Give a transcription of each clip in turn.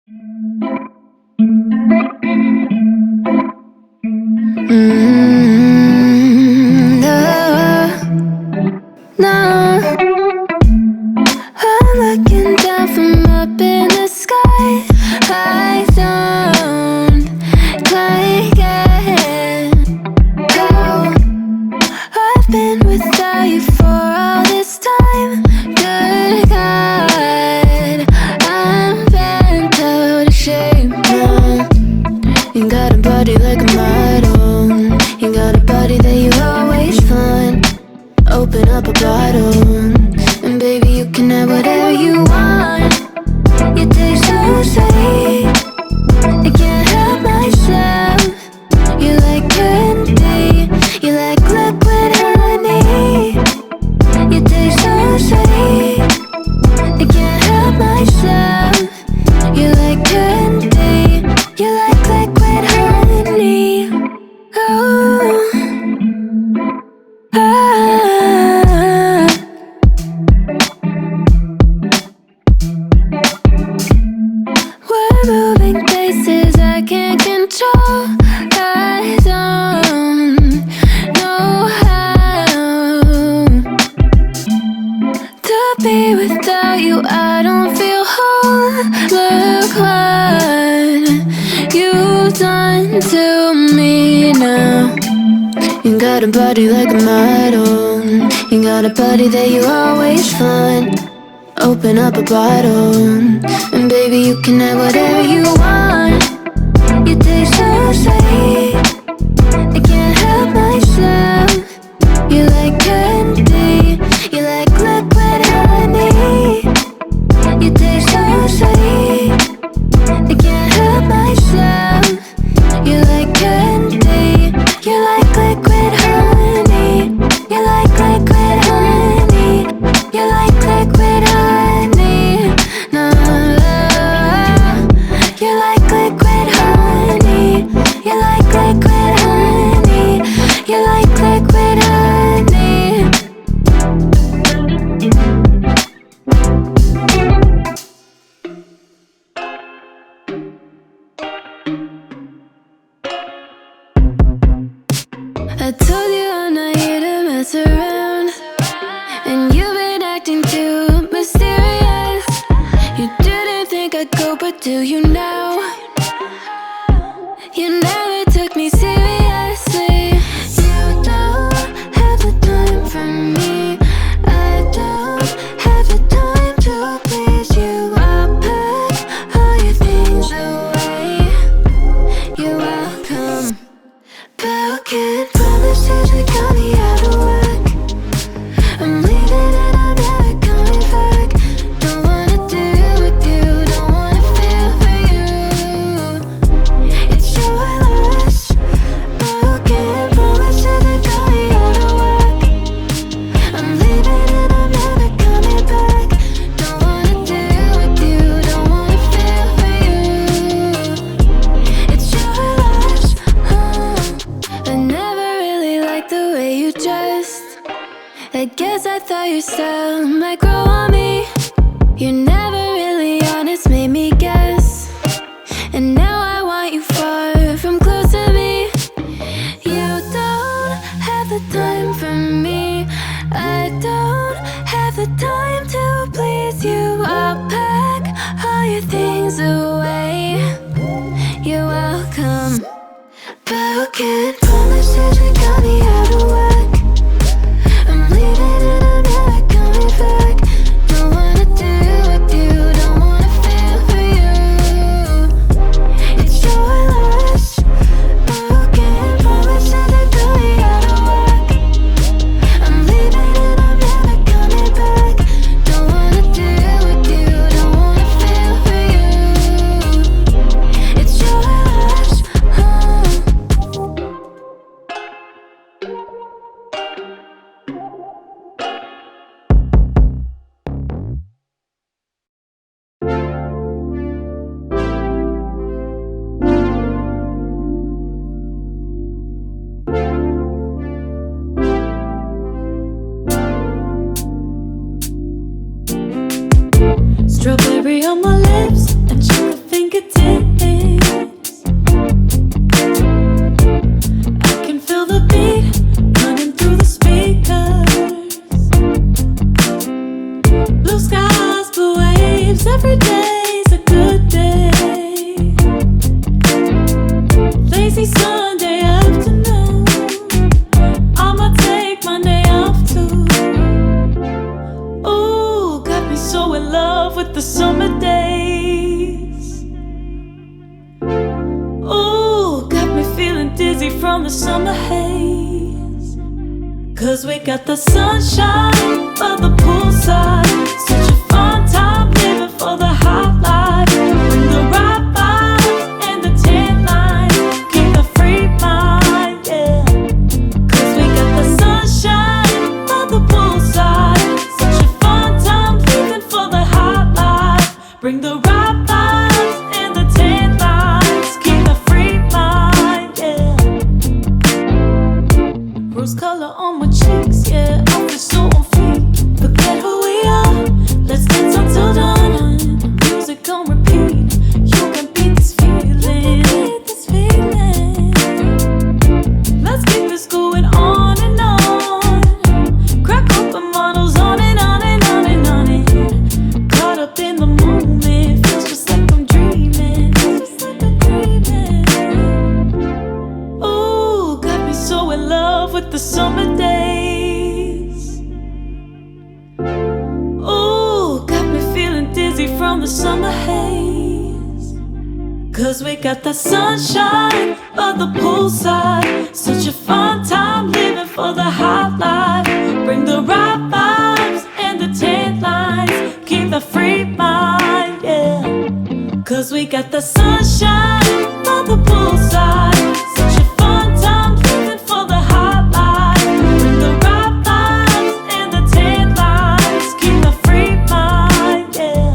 No, I'm looking down from up in the sky. I don't like it. Oh, I've been without you for all this time. Good God, I'm bent out of shape now. You got a body like a model. You got a body that you always find. Open up a bottle, and baby you can have whatever you want. You taste so sweet, I can't help myself. You like candy, you like liquid honey. You taste so sweet, I can't help myself. You like candy, you like liquid honey. Oh, we're moving places I can't control. I don't know how to be without you. I don't feel whole. Look what you've done to me now. You got a body like a model. You got a body that you always find. Open up a bottle, and baby you can have whatever you want. You taste so sweet, I can't help myself. You like candy, you like liquid honey. You taste so sweet, I can't help myself. You like candy, you like liquid honey. You like liquid honey. You like liquid honey. No, you like liquid honey. You like liquid honey. You like liquid honey. I told you I'm not here to mess around, and you've been acting too mysterious. You didn't think I'd go, but do you now? You never took me seriously. You don't have the time for me. I don't have the time to please you. I'll pack all your things away. You're welcome. Broken promises that got me out of work. I'm leaving and I'm never coming back. Don't wanna deal with you, don't wanna feel for you. It's your loss. Broken promises that got me out of work. I'm leaving and I'm never coming back. Don't wanna deal with you, don't wanna feel for you. It's your loss. I never really liked the way you dressed. I guess I thought your style might grow on me. You're never really honest, made me guess. And now I want you far from close to me. You don't have the time for me. I don't have the time to please you. I'll pack all your things away. You're welcome. Broken promises that got me out of work. I'm leaving and I'm never coming back. Don't wanna deal with you, don't wanna feel for you. It's your loss. Broken promises that got me out of work. I'm leaving and I'm never coming back. Don't wanna deal with you, don't wanna feel for you. It's your loss. Strawberry on my lips and chocolate fingertips. the summer days. Ooh, got me feeling dizzy from the summer haze. 'Cause we got the sunshine by the poolside. Such a fun time living for the hot life. Bring the right vibes and the tan lines. Keep the free mind, yeah. 'Cause we got the sunshine by the poolside. Such a fun time living for the hot life. Bring the right vibes and the tan lines. Keep the free mind, yeah. Rose color on my cheeks, yeah. I feel so on fleek. Forget who we are. Let's dance until dawn. Music on repeat. You can beat this feeling. Let's keep this going on and on. Crack open bottles on and on and on and on and. Caught up in the moment. Feels just like I'm dreaming. Ooh, got me so in love with the summer days. Ooh, got me feeling dizzy from the summer haze. 'Cause we got the sunshine by the poolside. Such a fun time living for the hot life. Bring the right vibes and the tan lines. Keep the free mind, yeah. 'Cause we got the sunshine by the poolside. Such a fun time living for the hot life. Bring the right vibes and the tan lines. Keep the free mind, yeah.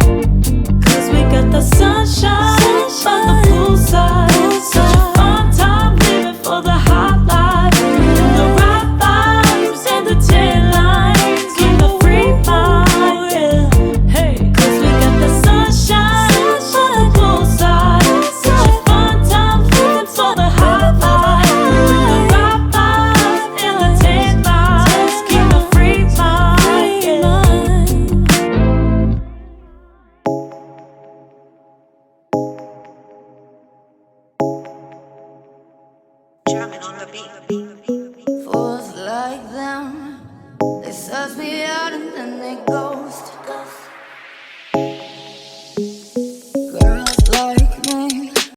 'Cause we got the sunshine by the poolside. Such a fun time living for the hot life. Bring the right vibes and the tan lines. Keep the free mind, yeah. Hey, 'cause we got the sunshine by the poolside. Such a fun time living for the hot life. Bring the right vibes and the tan lines. Keep the free mind, yeah. Fools like them, they suss me out